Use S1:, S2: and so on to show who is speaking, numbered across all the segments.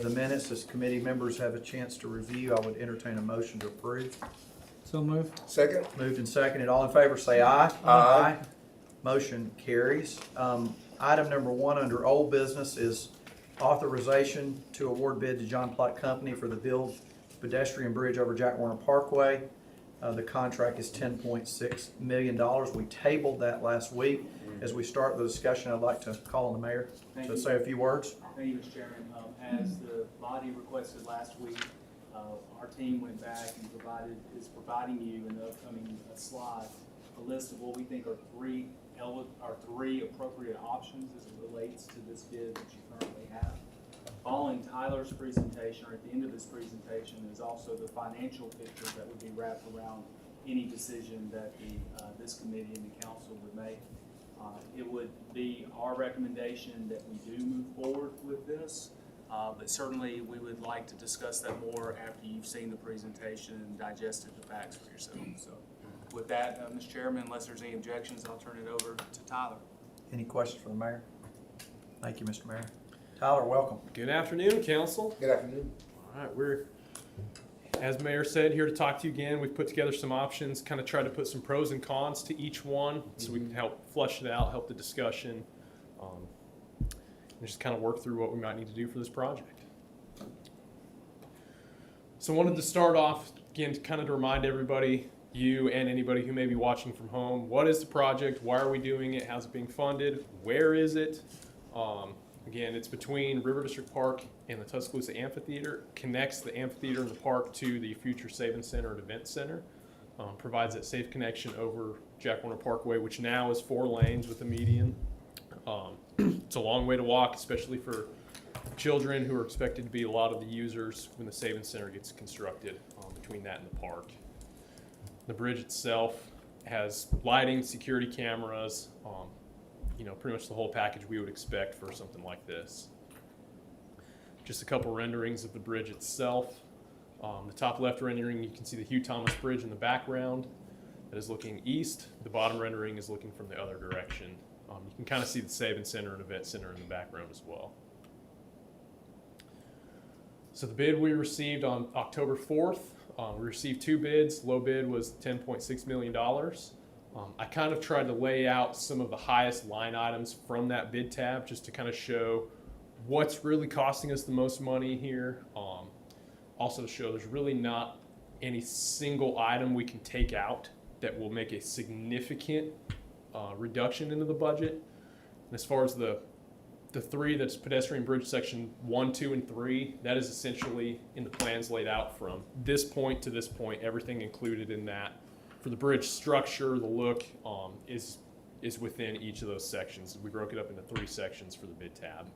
S1: The minutes, as committee members have a chance to review, I would entertain a motion to approve.
S2: So move.
S3: Second.
S1: Moved and seconded. All in favor say aye.
S3: Aye.
S1: Motion carries. Item number 1 under old business is authorization to award bid to John Platt Company for the build pedestrian bridge over Jack Warner Parkway. The contract is $10.6 million. We tabled that last week. As we start the discussion, I'd like to call on the mayor to say a few words.
S4: Thank you, Mr. Chairman. As the body requested last week, our team went back and is providing you in the upcoming slide a list of what we think are three appropriate options as it relates to this bid that you currently have. Following Tyler's presentation, or at the end of this presentation, is also the financial picture that would be wrapped around any decision that this committee and the council would make. It would be our recommendation that we do move forward with this, but certainly we would like to discuss that more after you've seen the presentation and digested the facts for yourself. So with that, Mr. Chairman, unless there's any objections, I'll turn it over to Tyler.
S1: Any questions for the mayor? Thank you, Mr. Mayor. Tyler, welcome.
S5: Good afternoon, council.
S3: Good afternoon.
S5: All right, we're, as Mayor said, here to talk to you again. We've put together some options, kind of tried to put some pros and cons to each one so we can help flush it out, help the discussion, and just kind of work through what we might need to do for this project. So I wanted to start off, again, kind of to remind everybody, you and anybody who may be watching from home, what is the project? Why are we doing it? How's it being funded? Where is it? Again, it's between River District Park and the Tuscaloosa Amphitheater, connects the amphitheater and the park to the future Savings Center and Event Center, provides that safe connection over Jack Warner Parkway, which now is 4 lanes with a median. It's a long way to walk, especially for children who are expected to be a lot of the users when the Savings Center gets constructed between that and the park. The bridge itself has lighting, security cameras, pretty much the whole package we would expect for something like this. Just a couple renderings of the bridge itself. The top left rendering, you can see the Hugh Thomas Bridge in the background that is looking east. The bottom rendering is looking from the other direction. You can kind of see the Savings Center and Event Center in the background as well. So the bid we received on October 4th, we received 2 bids. Low bid was $10.6 million. I kind of tried to lay out some of the highest line items from that bid tab just to kind of show what's really costing us the most money here. Also to show there's really not any single item we can take out that will make a significant reduction into the budget. And as far as the 3, that's pedestrian bridge section 1, 2, and 3, that is essentially in the plans laid out from this point to this point, everything included in that. For the bridge structure, the look is within each of those sections. We broke it up into 3 sections for the bid tab.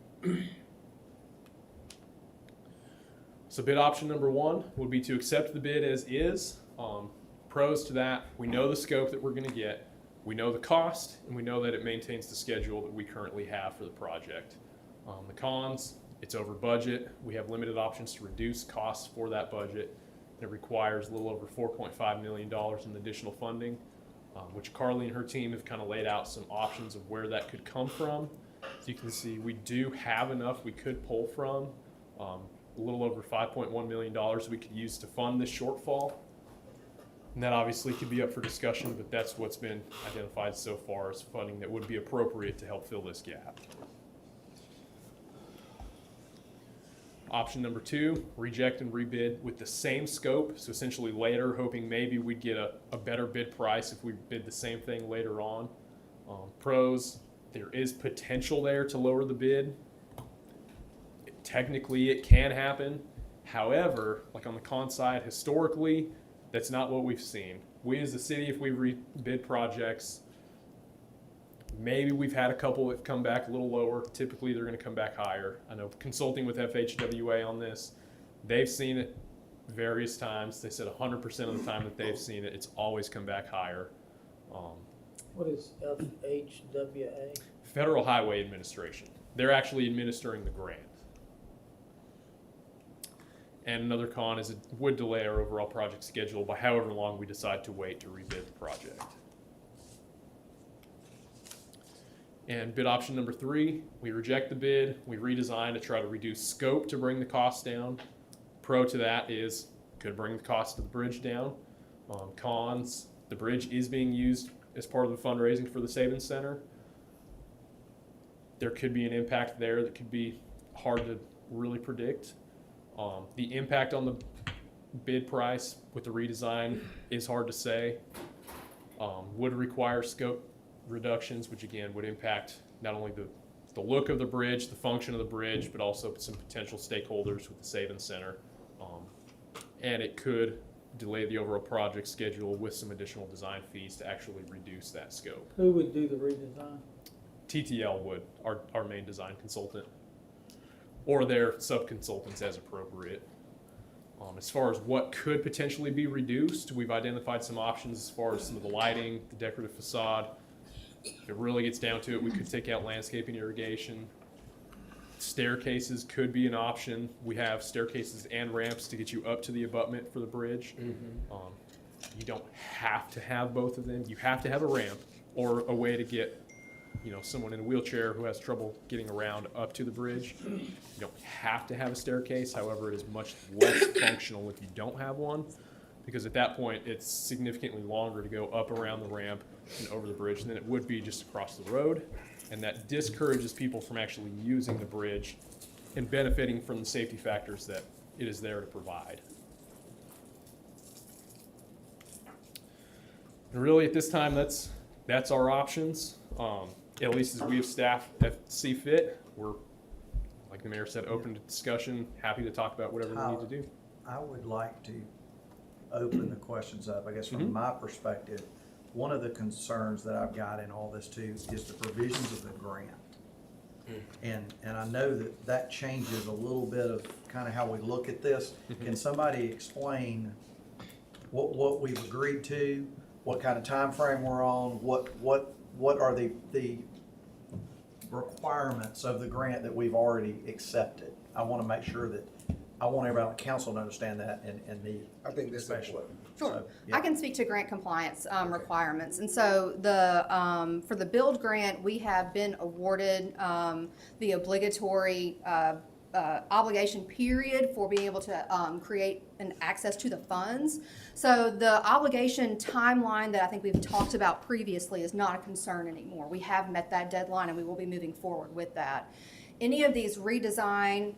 S5: So bid option number 1 would be to accept the bid as is. Pros to that, we know the scope that we're going to get, we know the cost, and we know that it maintains the schedule that we currently have for the project. The cons, it's over budget. We have limited options to reduce costs for that budget. It requires a little over $4.5 million in additional funding, which Carly and her team have kind of laid out some options of where that could come from. So you can see we do have enough we could pull from, a little over $5.1 million we could use to fund this shortfall. And that obviously could be up for discussion, but that's what's been identified so far as funding that would be appropriate to help fill this gap. Option number 2, reject and rebid with the same scope. So essentially later, hoping maybe we'd get a better bid price if we bid the same thing later on. Pros, there is potential there to lower the bid. Technically, it can happen. However, like on the con side, historically, that's not what we've seen. We as a city, if we rebid projects, maybe we've had a couple that come back a little lower. Typically, they're going to come back higher. I know consulting with FHWA on this, they've seen it various times. They said 100% of the time that they've seen it, it's always come back higher.
S2: What is FHWA?
S5: Federal Highway Administration. They're actually administering the grant. And another con is it would delay our overall project schedule by however long we decide to wait to rebid the project. And bid option number 3, we reject the bid, we redesign to try to reduce scope to bring the cost down. Pro to that is, could bring the cost of the bridge down. Cons, the bridge is being used as part of the fundraising for the Savings Center. There could be an impact there that could be hard to really predict. The impact on the bid price with the redesign is hard to say. Would require scope reductions, which again would impact not only the look of the bridge, the function of the bridge, but also some potential stakeholders with the Savings Center. And it could delay the overall project schedule with some additional design fees to actually reduce that scope.
S2: Who would do the redesign?
S5: TTL would, our main design consultant, or their sub-consultants as appropriate. As far as what could potentially be reduced, we've identified some options as far as some of the lighting, the decorative facade. If it really gets down to it, we could take out landscaping, irrigation. Staircases could be an option. We have staircases and ramps to get you up to the abutment for the bridge. You don't have to have both of them. You have to have a ramp or a way to get, someone in a wheelchair who has trouble getting around up to the bridge. You don't have to have a staircase. However, it is much less functional if you don't have one, because at that point it's significantly longer to go up around the ramp and over the bridge than it would be just across the road. And that discourages people from actually using the bridge and benefiting from the safety factors that it is there to provide. And really at this time, that's our options. At least as we have staff that see fit. We're, like the mayor said, open to discussion, happy to talk about whatever we need to do.
S1: I would like to open the questions up. I guess from my perspective, one of the concerns that I've got in all this too is the provisions of the grant. And I know that changes a little bit of kind of how we look at this. Can somebody explain what we've agreed to, what kind of time frame we're on, what are the requirements of the grant that we've already accepted? I want to make sure that, I want everybody on the council to understand that and me
S3: I think that's
S1: especially.
S3: important.
S6: Sure.
S1: So, yeah.
S6: I can speak to grant compliance requirements. And so for the build grant, we have been awarded the obligatory obligation period for being able to create an access to the funds. So the obligation timeline that I think we've talked about previously is not a concern anymore. We have met that deadline and we will be moving forward with that. Any of these redesign,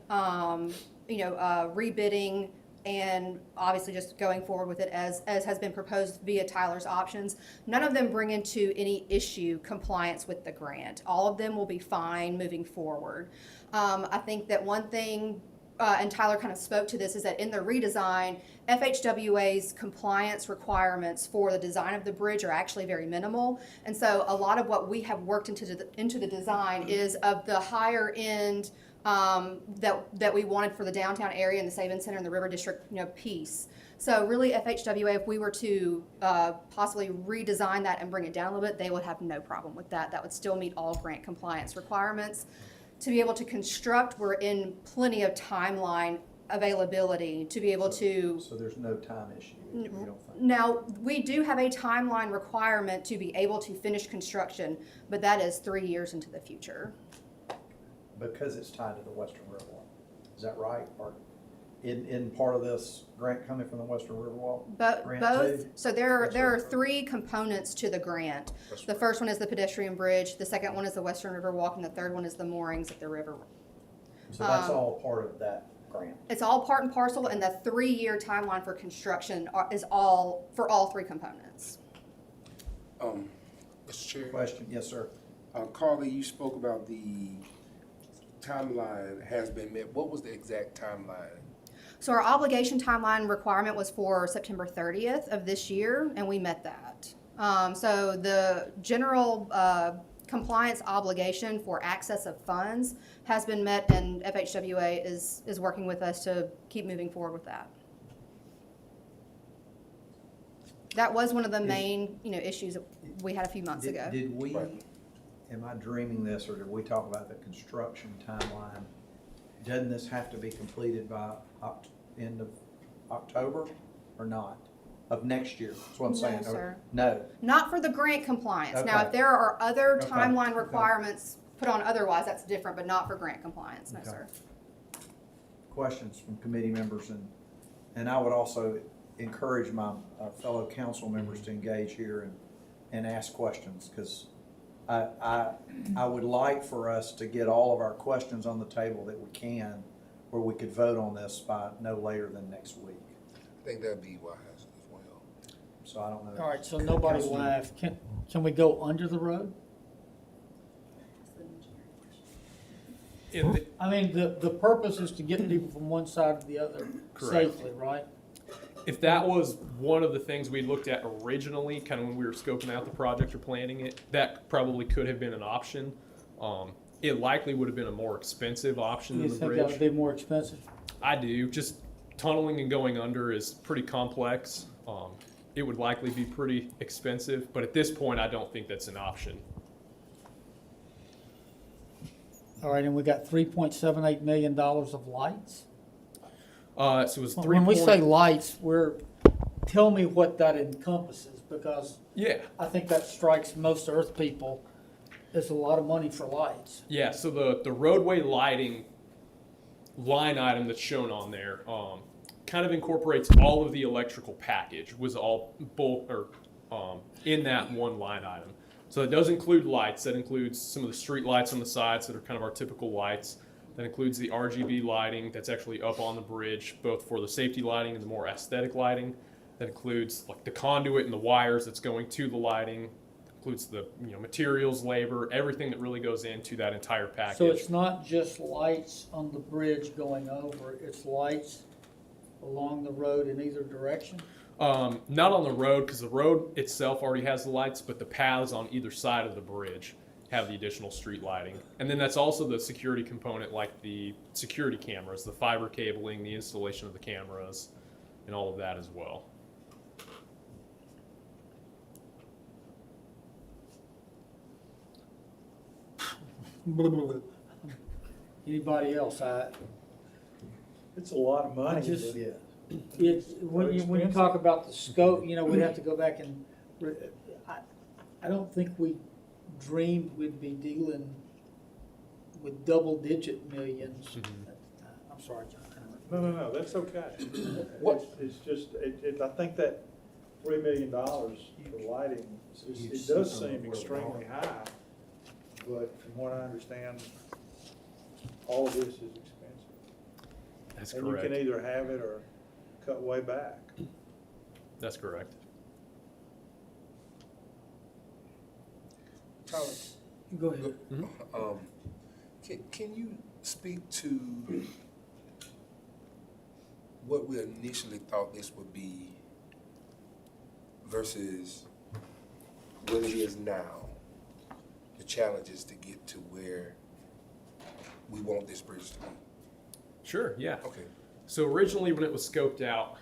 S6: rebidding, and obviously just going forward with it as has been proposed via Tyler's options, none of them bring into any issue compliance with the grant. All of them will be fine moving forward. I think that one thing, and Tyler kind of spoke to this, is that in the redesign, FHWA's compliance requirements for the design of the bridge are actually very minimal. And so a lot of what we have worked into the design is of the higher end that we wanted for the downtown area and the Savings Center and the River District, piece. So really, FHWA, if we were to possibly redesign that and bring it down a little bit, they would have no problem with that. That would still meet all grant compliance requirements. To be able to construct, we're in plenty of timeline availability to be able to.
S1: So there's no time issue, you don't think?
S6: Now, we do have a timeline requirement to be able to finish construction, but that is 3 years into the future.
S1: Because it's tied to the Western Riverwalk. Is that right? Or in part of this grant coming from the Western Riverwalk?
S6: But
S1: grant
S6: both,
S1: too?
S6: so there are 3 components to the grant. The first one is the pedestrian bridge, the second one is the Western River Walk, and the third one is the moorings at the river.
S1: So that's all part of that grant?
S6: It's all part and parcel, and the 3-year timeline for construction is all for all 3 components.
S3: Mr. Chair,
S1: Question, yes, sir.
S3: Carly, you spoke about the timeline has been met. What was the exact timeline?
S6: So our obligation timeline requirement was for September 30th of this year, and we met that. So the general compliance obligation for access of funds has been met, and FHWA is working with us to keep moving forward with that. That was one of the main, issues that we had a few months ago.
S1: Did we,
S3: Right.
S1: am I dreaming this, or did we talk about the construction timeline? Doesn't this have to be completed by end of October or not? of next year, that's what I'm
S6: No,
S1: saying.
S6: sir.
S1: No,
S6: Not for the grant compliance. Now,
S1: Okay.
S6: if there are other
S1: Okay.
S6: timeline
S1: Okay.
S6: requirements put on otherwise, that's different, but not for grant compliance, no,
S1: Okay.
S6: sir.
S1: questions from committee members, and I would also encourage my fellow council members to engage here and ask questions, because I would like for us to get all of our questions on the table that we can, where we could vote on this by no later than next week.
S3: I think that'd be wise as well.
S1: So I don't know.
S2: All right, so nobody
S1: Councilman.
S2: laughed. Can we go under the road?
S5: In the,
S2: I mean, the purpose is to get people from one side to the other
S5: Correct.
S2: safely, right?
S5: if that was one of the things we looked at originally, kind of when we were scoping out the project or planning it, that probably could have been an option. It likely would have been a more expensive option
S2: You
S5: than the
S2: think that would
S5: bridge.
S2: be more expensive?
S5: I do. Just tunneling and going under is pretty complex. It would likely be pretty expensive, but at this point, I don't think that's an option.
S2: All right, and we got $3.78 million of lights?
S5: So it was
S2: When we say lights, tell me what that encompasses, because
S5: yeah.
S2: I think that strikes most Earth people as a lot of money for lights.
S5: Yeah, so the roadway lighting line item that's shown on there kind of incorporates all of the electrical package, was all in that one line item. So it does include lights. That includes some of the street lights on the sides that are kind of our typical lights. That includes the RGB lighting that's actually up on the bridge, both for the safety lighting and the more aesthetic lighting. That includes like the conduit and the wires that's going to the lighting. Includes the materials, labor, everything that really goes into that entire package.
S2: So it's not just lights on the bridge going over, it's lights along the road in either direction?
S5: Not on the road, because the road itself already has the lights, but the paths on either side of the bridge have the additional street lighting. And then that's also the security component, like the security cameras, the fiber cabling, the installation of the cameras, and all of that as well.
S2: Anybody else?
S7: It's a lot of money.
S2: I just-
S7: but-
S2: It's, when you talk about the scope, we'd have to go back and, I don't think we dreamed we'd be dealing with double-digit millions. I'm sorry, John.
S7: No, that's okay.
S3: What-
S7: It's just, I think that $3 million for lighting, it does seem extremely high, but from what I understand, all of this is expensive.
S5: That's
S7: And you
S5: correct.
S7: can either have it or cut way back.
S5: That's correct.
S3: Tyler,
S2: Go ahead.
S3: can you speak to what we initially thought this would be versus what it is now? The challenges to get to where we want this bridge to be.
S5: Sure, yeah.
S3: Okay.
S5: So originally when it was scoped out,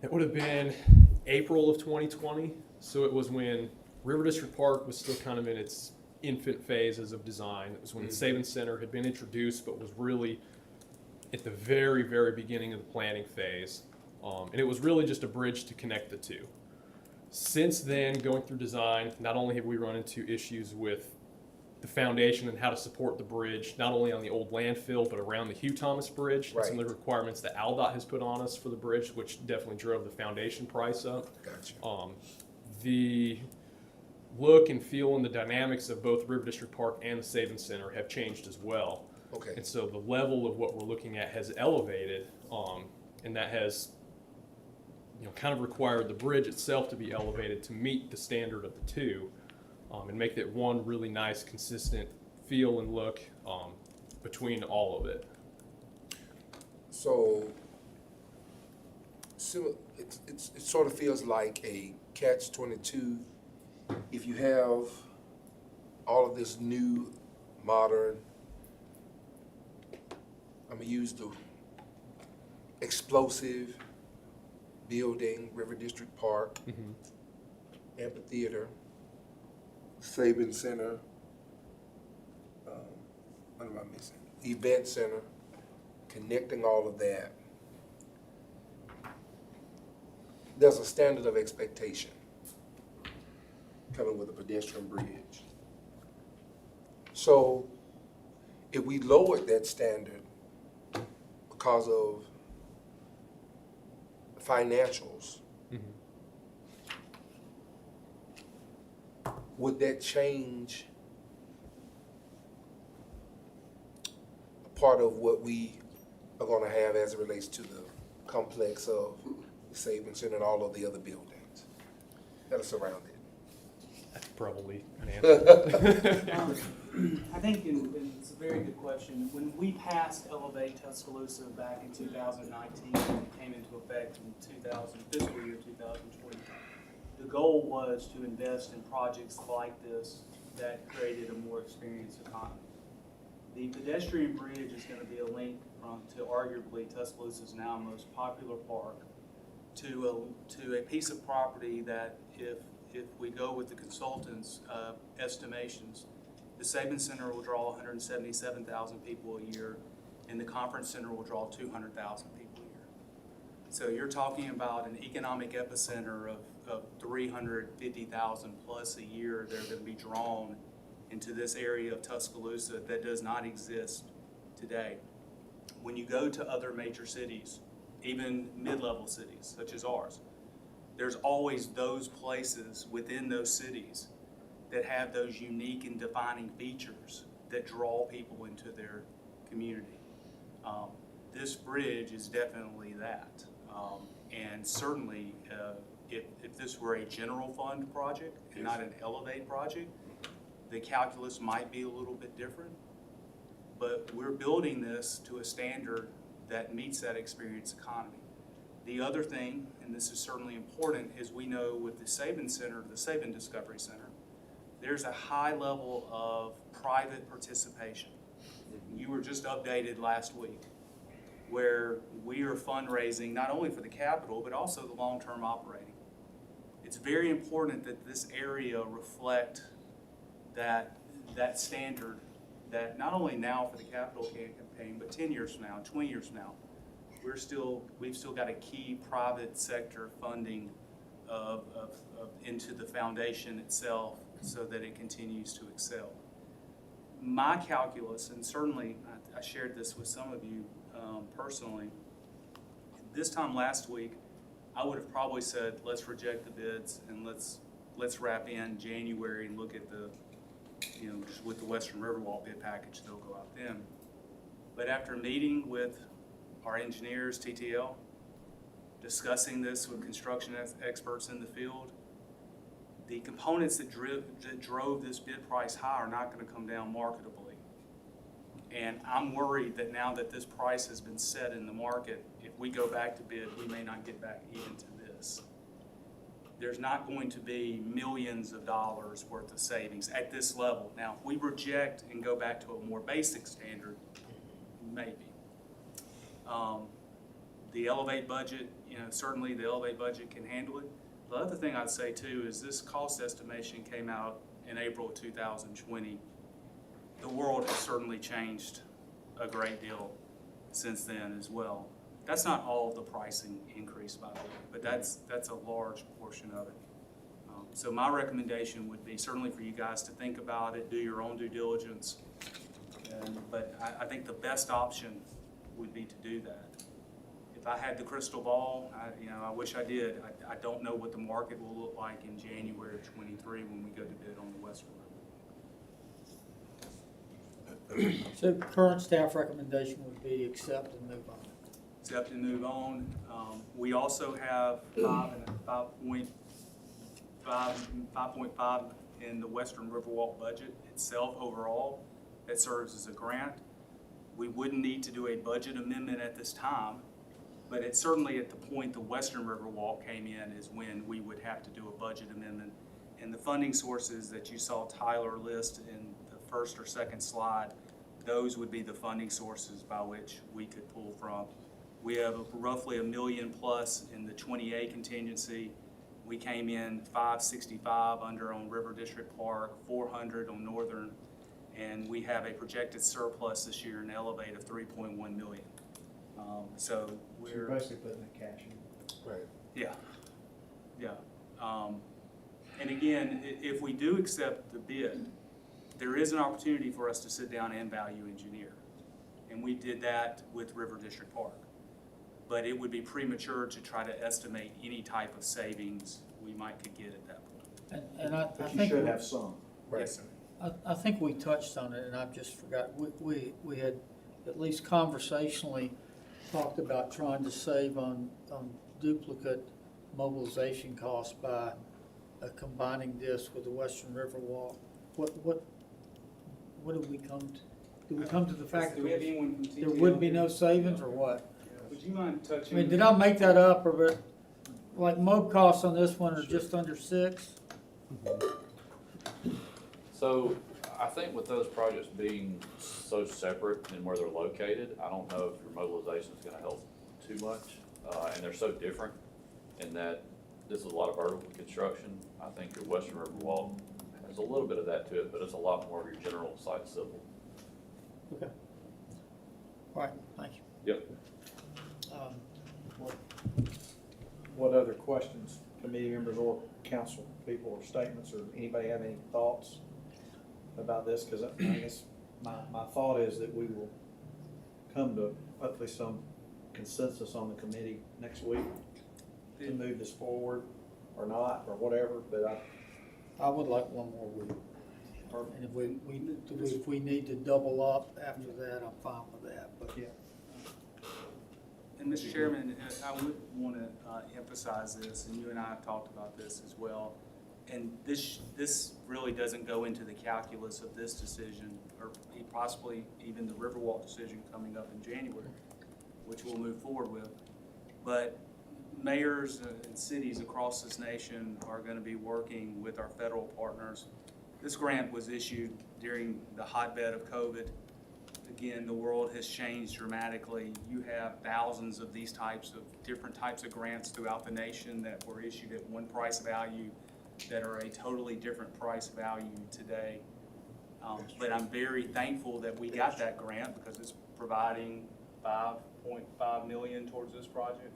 S5: it would have been April of 2020. So it was when River District Park was still kind of in its infant phases of design. It was when the Savings Center had been introduced, but was really at the very, very beginning of the planning phase. And it was really just a bridge to connect the two. Since then, going through design, not only have we run into issues with the foundation and how to support the bridge, not only on the old landfill, but around the Hugh Thomas Bridge, and some of the requirements that AlDOT has put on us for the bridge, which definitely drove the foundation price up.
S3: Gotcha.
S5: The look and feel and the dynamics of both River District Park and the Savings Center have changed as well.
S3: Okay.
S5: And so the level of what we're looking at has elevated, and that has kind of required the bridge itself to be elevated to meet the standard of the two, and make that one really nice, consistent feel and look between all of it.
S3: So it sort of feels like a catch-22. If you have all of this new, modern, I'm gonna use the explosive building, River District Park, amphitheater, Savings Center, what am I missing? Event Center, connecting all of that. there's a standard of expectation coming with a pedestrian bridge. So if we lowered that standard because of financials, would that change a part of what we are gonna have as it relates to the complex of the Savings Center and all of the other buildings that are surrounded?
S5: That's probably an answer.
S4: I think, and it's a very good question. When we passed Elevate Tuscaloosa back in 2019, and it came into effect in fiscal year 2020, the goal was to invest in projects like this that created a more experienced economy. The pedestrian bridge is going to be a link to arguably Tuscaloosa's now most popular park to a piece of property that if we go with the consultants' estimations, the Savings Center will draw 177,000 people a year, and the Conference Center will draw 200,000 people a year. So you're talking about an economic epicenter of 350,000 plus a year that are going to be drawn into this area of Tuscaloosa that does not exist today. When you go to other major cities, even mid-level cities such as ours, there's always those places within those cities that have those unique and defining features that draw people into their community. This bridge is definitely that. And certainly, if this were a general fund project and not an Elevate project, the calculus might be a little bit different. But we're building this to a standard that meets that experienced economy. The other thing, and this is certainly important, is we know with the Savings Center, the Savings Discovery Center, there's a high level of private participation. You were just updated last week, where we are fundraising not only for the capital, but also the long-term operating. It's very important that this area reflect that standard, that not only now for the capital campaign, but 10 years from now, 20 years from now, we've still got a key private sector funding into the foundation itself so that it continues to excel. My calculus, and certainly I shared this with some of you personally, this time last week, I would have probably said, let's reject the bids and let's wrap in January and look at the, just with the Western Riverwalk bid package, they'll go out then. But after meeting with our engineers, TTL, discussing this with construction experts in the field, the components that drove this bid price high are not going to come down marketably. And I'm worried that now that this price has been set in the market, if we go back to bid, we may not get back even to this. There's not going to be millions of dollars worth of savings at this level. Now, if we reject and go back to a more basic standard, maybe. The Elevate budget, certainly the Elevate budget can handle it. The other thing I'd say too is this cost estimation came out in April of 2020. The world has certainly changed a great deal since then as well. That's not all of the pricing increase, by the way, but that's a large portion of it. So my recommendation would be certainly for you guys to think about it, do your own due diligence. But I think the best option would be to do that. If I had the crystal ball, I wish I did. I don't know what the market will look like in January of 23 when we go to bid on the Western River.
S2: So current staff recommendation would be accept and move on.
S4: Accept and move on. We also have 5.5 in the Western Riverwalk budget itself overall that serves as a grant. We wouldn't need to do a budget amendment at this time, but it's certainly at the point the Western Riverwalk came in is when we would have to do a budget amendment. And the funding sources that you saw Tyler list in the first or second slide, those would be the funding sources by which we could pull from. We have roughly $1 million plus in the 20A contingency. We came in 565 under on River District Park, 400 on Northern, and we have a projected surplus this year in Elevate of 3.1 million. So
S1: You're
S4: we're,
S1: basically putting the cash in.
S3: Right.
S4: yeah. Yeah. And again, if we do accept the bid, there is an opportunity for us to sit down and value engineer. And we did that with River District Park. But it would be premature to try to estimate any type of savings we might could get at that point.
S2: And I
S1: But you
S2: think,
S1: should have some.
S3: Right.
S2: I think we touched on it, and I've just forgot, we had at least conversationally talked about trying to save on duplicate mobilization costs by combining this with the Western River Walk. What did we come to? Did we come to the fact
S4: Do we have
S2: that
S4: anyone from TTL?
S2: there would be no savings, or what?
S4: Would you mind
S2: I
S4: touching?
S2: mean, did I make that up, or, like, mob costs on this one are just under 6?
S8: So I think with those projects being so separate in where they're located, I don't know if your mobilization is gonna help too much. And they're so different in that this is a lot of vertical construction. I think your Western River Walk has a little bit of that to it, but it's a lot more of your general site civil.
S2: Okay. All right, thank you.
S8: Yep.
S1: What other questions, committee members or council people or statements, or anybody have any thoughts about this? Because I guess my thought is that we will come to hopefully some consensus on the committee next week to move this forward or not, or whatever, but
S2: I would like one more week. And if we need to double up after that, I'm fine with that, but.
S1: Yeah.
S4: And Mr. Chairman, I would want to emphasize this, and you and I have talked about this as well. And this really doesn't go into the calculus of this decision, or possibly even the Riverwalk decision coming up in January, which we'll move forward with. But mayors and cities across this nation are going to be working with our federal partners. This grant was issued during the hotbed of COVID. Again, the world has changed dramatically. You have thousands of these different types of grants throughout the nation that were issued at one price value that are a totally different price value today. But I'm very thankful that we got that grant because it's providing $5.5 million towards this project.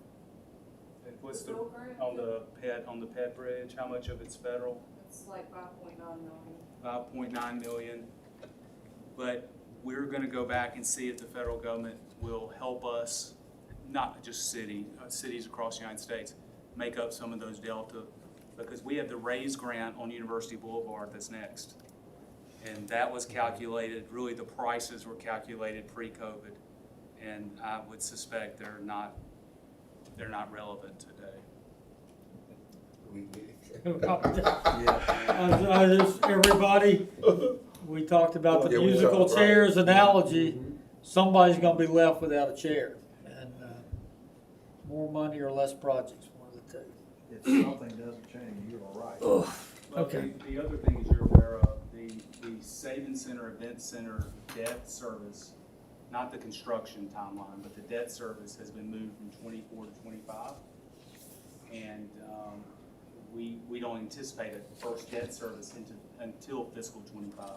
S4: And what's the, on the PED bridge, how much of it's federal?
S6: It's like 5.9 million.
S4: 5.9 million. But we're gonna go back and see if the federal government will help us, not just cities across the United States, make up some of those delta, because we have the RAISE grant on University Boulevard that's next. And that was calculated, really the prices were calculated pre-COVID. And I would suspect they're not relevant today.
S2: Everybody, we talked about the
S3: Yeah, we
S2: musical
S3: talked, right.
S2: chairs analogy. Somebody's gonna be left without a chair. And more money or less projects, one of the two.
S1: if something doesn't change, you are right.
S4: But
S2: Okay.
S4: The other thing is you're aware of, the Savings Center, Event Center debt service, not the construction timeline, but the debt service has been moved from 24 to 25. And we don't anticipate a first debt service until fiscal 25.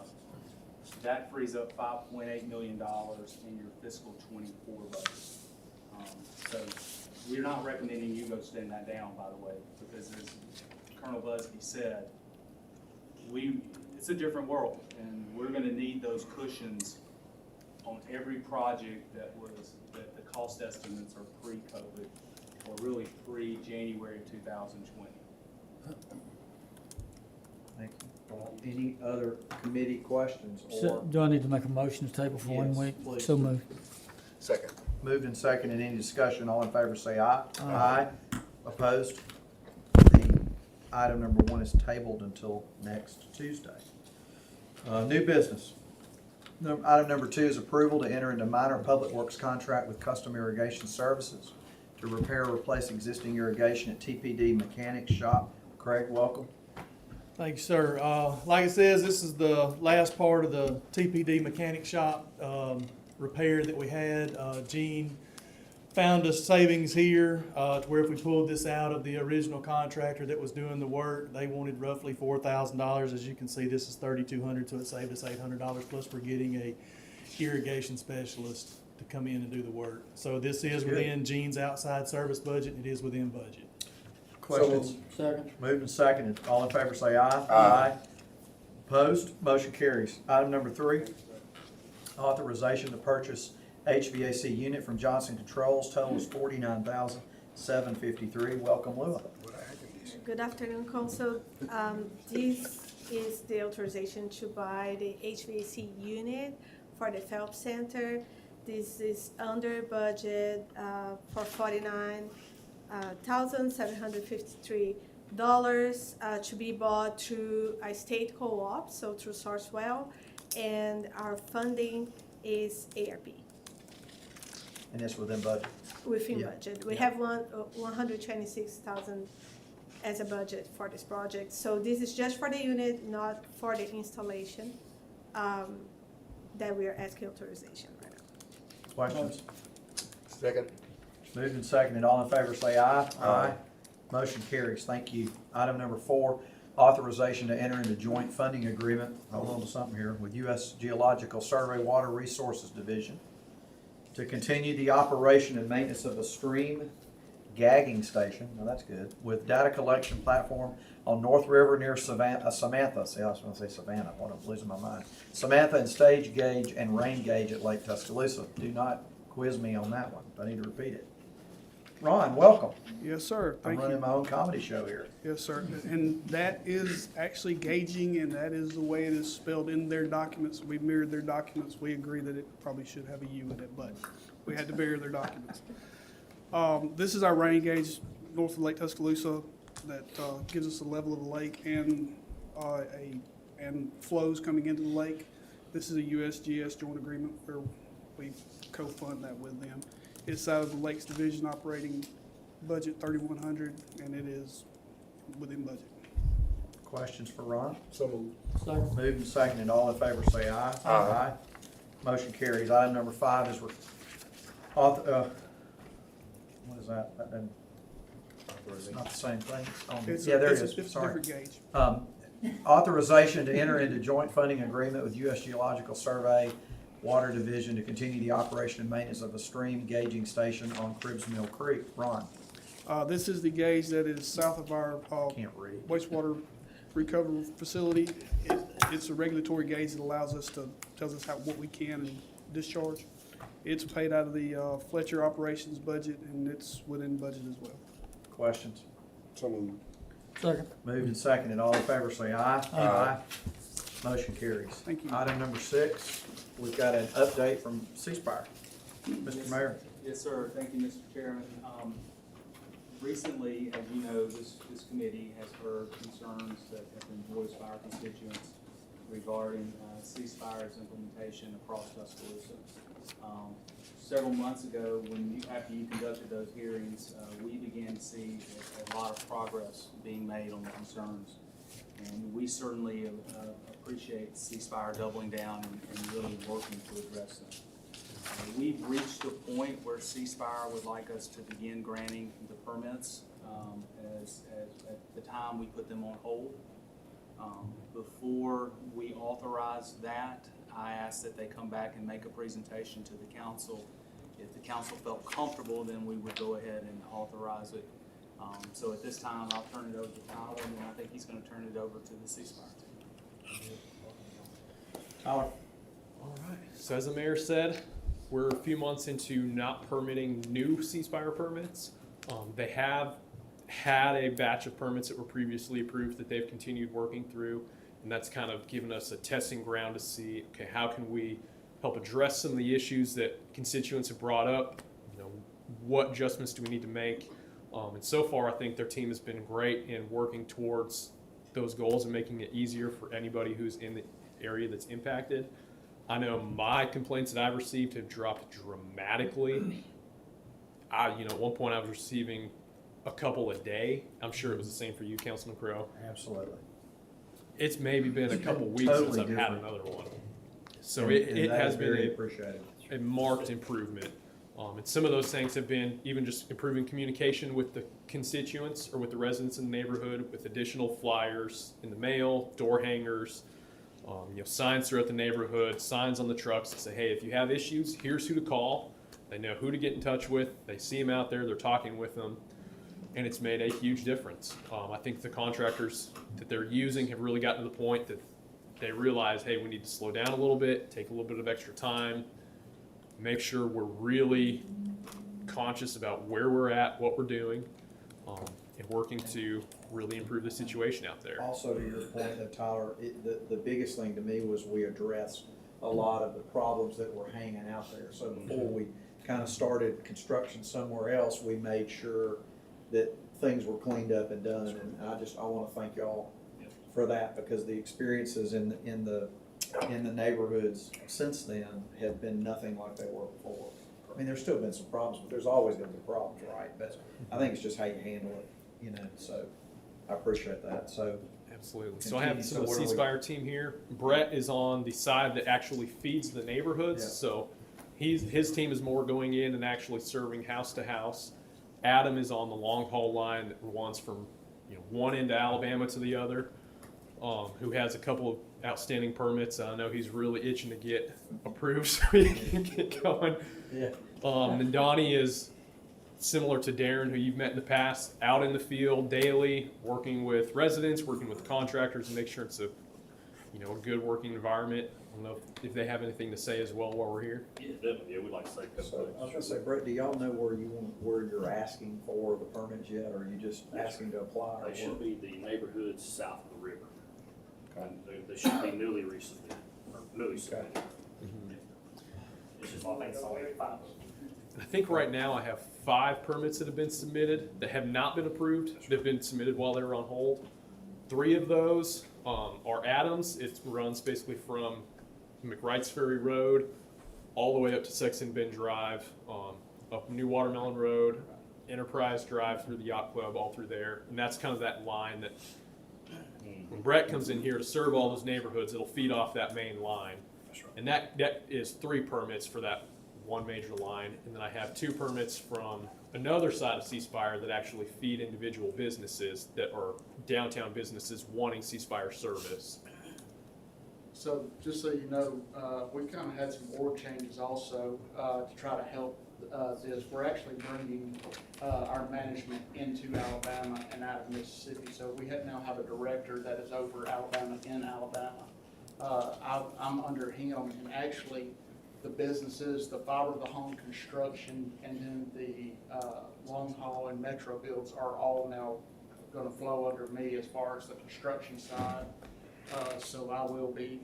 S4: That frees up $5.8 million in your fiscal 24 budget. So we're not recommending you go spend that down, by the way, because as Colonel Busby said, it's a different world, and we're gonna need those cushions on every project that the cost estimates are pre-COVID, or really pre-January of 2020.
S1: Thank you. Any other committee questions or
S2: Do I need to make a motion to table for 1
S1: Yes,
S2: week?
S1: please.
S2: So moved.
S3: Second.
S1: moved and seconded, any discussion, all in favor say aye. Aye. Opposed? The item number 1 is tabled until next Tuesday. New business. Item number 2 is approval to enter into minor public works contract with Custom Irrigation Services to repair or replace existing irrigation at TPD Mechanics Shop. Craig, welcome.
S9: Thank you, sir. Like it says, this is the last part of the TPD mechanic shop repair that we had. Gene found us savings here to where if we pulled this out of the original contractor that was doing the work, they wanted roughly $4,000. As you can see, this is $3,200, so it saved us $800 plus for getting a irrigation specialist to come in and do the work. So this is
S1: Good.
S9: within Gene's outside service budget. It is within budget.
S1: Questions?
S2: Second.
S1: Moved and seconded. All in favor say aye.
S3: Aye.
S1: Opposed? Motion carries. Item number 3, authorization to purchase HVAC unit from Johnson Controls. Total is $49,753. Welcome, Lua.
S10: Good afternoon, Council. This is the authorization to buy the HVAC unit for the Phelps Center. This is under budget for $49,753 to be bought through a state co-op, so through Sourcewell, and our funding is ARP
S1: And it's within budget.
S10: within
S1: Yeah.
S10: budget. We have 126,000 as a budget for this project. So this is just for the unit, not for the installation, that we are asking authorization right now.
S1: Questions?
S3: Second.
S1: Moved and seconded. All in favor say aye.
S3: Aye.
S1: Motion carries. Thank you. Item number 4, authorization to enter into joint funding agreement, hold on to something here, with U.S. Geological Survey Water Resources Division to continue the operation and maintenance of a stream gagging station, now that's good, with data collection platform on North River near Samantha. See, I was gonna say Savannah, what, I'm losing my mind. Samantha and stage gauge and rain gauge at Lake Tuscaloosa. Do not quiz me on that one. I need to repeat it. Ron, welcome.
S11: Yes, sir.
S1: I'm
S11: Thank
S1: running
S11: you.
S1: my own comedy show here.
S11: Yes, sir. And that is actually gauging, and that is the way it is spelled in their documents. We mirrored their documents. We agree that it probably should have a U in it, but we had to mirror their documents. This is our rain gauge north of Lake Tuscaloosa that gives us the level of the lake and flows coming into the lake. This is a USGS joint agreement where we co-fund that with them. It's out of the Lakes Division operating budget 3,100, and it is within budget.
S1: Questions for Ron?
S3: So moved.
S2: Second.
S1: Moved and seconded. All in favor say aye.
S3: Aye.
S1: Motion carries. Item number 5 is what is that? That doesn't, it's not the same thing. It's on-
S11: It's
S1: Yeah, there
S11: it's
S1: it is.
S11: It's a
S1: Sorry.
S11: different gauge.
S1: Authorization to enter into joint funding agreement with U.S. Geological Survey Water Division to continue the operation and maintenance of a stream gauging station on Cribbs Mill Creek. Ron,
S11: This is the gauge that is south of our
S1: can't read.
S11: wastewater recovery facility. It's a regulatory gauge that allows us to, tells us what we can and discharge. It's paid out of the Fletcher operations budget, and it's within budget as well.
S1: Questions?
S3: So moved.
S2: Second.
S1: Moved and seconded. All in favor say aye.
S3: Aye.
S1: Motion carries.
S11: Thank you.
S1: Item number 6, we've got an update from C-Spire. Mr. Mayor.
S4: Yes, sir. Thank you, Mr. Chairman. Recently, as you know, this committee has heard concerns that have been voiced by our constituents regarding C-Spire's implementation across Tuscaloosa. Several months ago, after you conducted those hearings, we began to see a lot of progress being made on the concerns. And we certainly appreciate C-Spire doubling down and really working to address them. We've reached a point where C-Spire would like us to begin granting the permits as at the time we put them on hold. Before we authorize that, I asked that they come back and make a presentation to the council. If the council felt comfortable, then we would go ahead and authorize it. So at this time, I'll turn it over to Tyler, and I think he's going to turn it over to the C-Spire team.
S1: Tyler.
S5: All right. So as the mayor said, we're a few months into not permitting new C-Spire permits. They have had a batch of permits that were previously approved that they've continued working through, and that's kind of given us a testing ground to see, okay, how can we help address some of the issues that constituents have brought up? You know, what adjustments do we need to make? And so far, I think their team has been great in working towards those goals and making it easier for anybody who's in the area that's impacted. I know my complaints that I've received have dropped dramatically. At one point I was receiving a couple a day. I'm sure it was the same for you, Councilman Crowe.
S1: Absolutely.
S5: It's maybe been a couple weeks
S1: Totally
S5: since I've had
S1: different.
S5: another one. So
S1: And
S5: it
S1: that
S5: has
S1: is
S5: been
S1: very appreciated.
S5: a marked improvement. And some of those things have been even just improving communication with the constituents or with the residents in the neighborhood, with additional flyers in the mail, door hangers, signs throughout the neighborhood, signs on the trucks that say, hey, if you have issues, here's who to call. They know who to get in touch with. They see them out there. They're talking with them. and it's made a huge difference. I think the contractors that they're using have really gotten to the point that they realize, hey, we need to slow down a little bit, take a little bit of extra time, make sure we're really conscious about where we're at, what we're doing, and working to really improve the situation out there.
S1: Also, to your point, though, Tyler, the biggest thing to me was we addressed a lot of the problems that were hanging out there. So before we kind of started construction somewhere else, we made sure that things were cleaned up and done. And I want to thank y'all for that, because the experiences in the neighborhoods since then have been nothing like they were before. I mean, there's still been some problems, but there's always going to be problems, right? But I think it's just how you handle it, you know, so I appreciate that, so.
S5: Absolutely. So I have some of the
S1: So
S5: C
S1: where
S5: Spire team here. Brett is on the side that actually feeds the neighborhoods.
S1: Yeah.
S5: So his team is more going in and actually serving house to house. Adam is on the long haul line that runs from one end of Alabama to the other, who has a couple of outstanding permits. I know he's really itching to get approved so he can get going.
S1: Yeah.
S5: And Donnie is similar to Darren, who you've met in the past, out in the field daily, working with residents, working with contractors, and make sure it's a good working environment. I don't know if they have anything to say as well while we're here.
S12: Yeah, definitely. Yeah, we'd like to say a couple
S1: So I was gonna say, Brett, do y'all know where you're asking for the permits yet, or are you just asking to apply? or
S12: They should
S1: what?
S12: be the neighborhoods south of the river. And they should be newly resubmitted, or newly submitted. It's just, I think it's only 5.
S5: I think right now I have 5 permits that have been submitted that have not been approved. They've been submitted while they were on hold. 3 of those are Adams. It runs basically from McWright's Ferry Road all the way up to Sexton Bend Drive, up New Watermelon Road, Enterprise Drive through the Yacht Club, all through there. And that's kind of that line that when Brett comes in here to serve all those neighborhoods, it'll feed off that main line.
S12: That's right.
S5: And that is 3 permits for that one major line. And then I have 2 permits from another side of C Spire that actually feed individual businesses that are downtown businesses wanting C Spire service.
S11: So just so you know, we kind of had some org changes also to try to help this. We're actually bringing our management into Alabama and out of Mississippi. So we now have a director that is over Alabama in Alabama. I'm under him, and actually the businesses, the fiber to the home construction, and then the long haul and metro builds are all now going to flow under me as far as the construction side. So I will be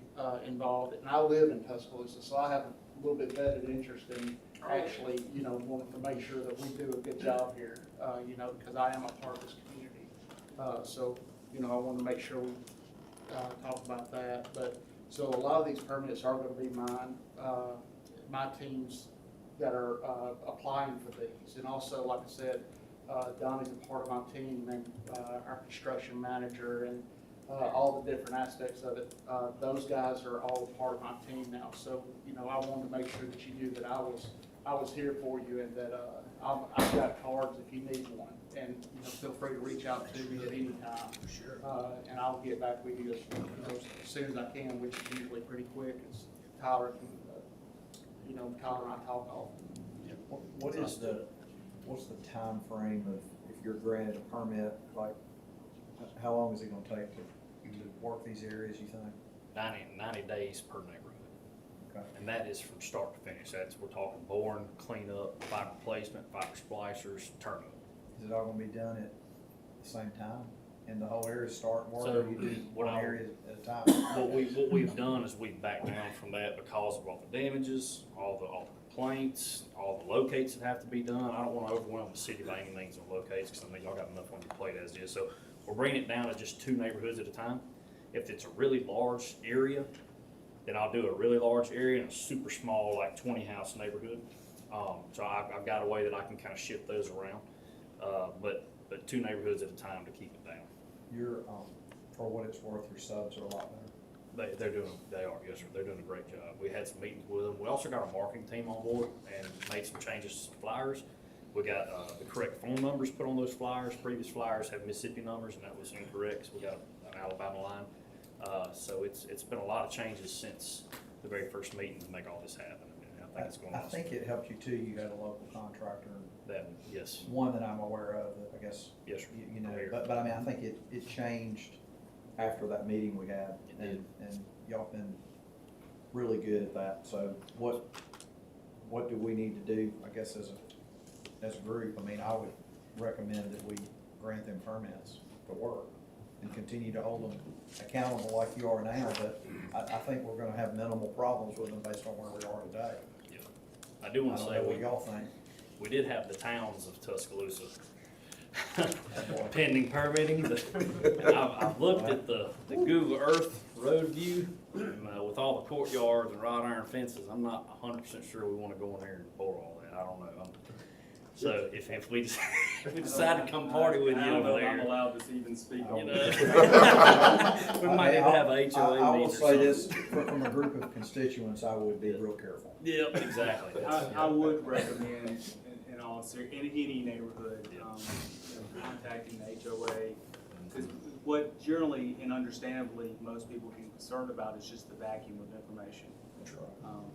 S11: involved, and I live in Tuscaloosa, so I have a little bit vested interest in actually, wanting to make sure that we do a good job here, because I am a part of this community. So, I want to make sure we talk about that. But so a lot of these permits are going to be mine, my teams that are applying for these, and also, like I said, Donnie's a part of my team, and our construction manager, and all the different aspects of it. Those guys are all a part of my team now. So, I wanted to make sure that you knew that I was here for you, and that I've got cards if you need one. And feel free to reach out to me at any time. Sure. And I'll get back with you as soon as I can, which is usually pretty quick. It's Tyler can, Tyler and I talk often.
S1: What's the time frame of if you're granted a permit, like how long is it gonna take to work these areas, you think?
S12: 90 days per neighborhood.
S1: Okay.
S12: And that is from start to finish. We're talking boring, cleanup, fiber placement, fiber splicers, turnover.
S1: Is it all gonna be done at the same time? And the whole area start work,
S12: So,
S1: or you do
S12: what
S1: one
S12: I'll-
S1: area at a time?
S12: What we've done is we've backed down from that because of all the damages, all the complaints, all the locates that have to be done. I don't want to overwhelm the city by any means on locates, because I mean, y'all got enough on your plate as it is. So we're bringing it down to just 2 neighborhoods at a time. If it's a really large area, then I'll do a really large area and a super small, like 20 house neighborhood. So I've got a way that I can kind of shift those around. But 2 neighborhoods at a time to keep it down.
S1: You're, for what it's worth, your subs are a lot better.
S12: They are, yes, sir. They're doing a great job. We had some meetings with them. We also got our marketing team on board and made some changes to some flyers. We got the correct phone numbers put on those flyers. Previous flyers have Mississippi numbers, and that was incorrect, so we got an Alabama line. So it's been a lot of changes since the very first meeting to make all this happen. And I think it's going
S1: I
S12: to,
S1: think it helped you too, you had a local contractor,
S12: that, yes,
S1: one that I'm aware of, that I guess,
S12: yes, sir.
S1: you know,
S12: Premier.
S1: but I mean, I think it changed after that meeting we had.
S12: It did.
S1: And y'all been really good at that, so what do we need to do, I guess, as a group? I mean, I would recommend that we grant them permits to work and continue to hold them accountable like you are now, but I think we're gonna have minimal problems with them based on where we are today.
S12: Yeah. I do
S1: I
S12: want to
S1: don't
S12: say,
S1: know what y'all think.
S12: we did have the towns of Tuscaloosa pending permitting, but I've looked at the Google Earth road view, and with all the courtyards and wrought iron fences, I'm not 100% sure we want to go in there and bore all that. I don't know. So if we decide to come party with you
S4: I don't
S12: over
S4: know if I'm
S12: there,
S4: allowed to even speak
S12: you
S4: on
S12: know,
S4: that.
S12: we might need to have a HOA
S1: I will
S12: meeting or
S1: say
S12: something.
S1: this, from a group of constituents, I would be real careful.
S12: Yeah, exactly.
S4: I would recommend, in all seriousness, in any neighborhood, you know, contacting the HOA. Because what generally and understandably most people get concerned about is just the vacuum of information.
S1: That's right.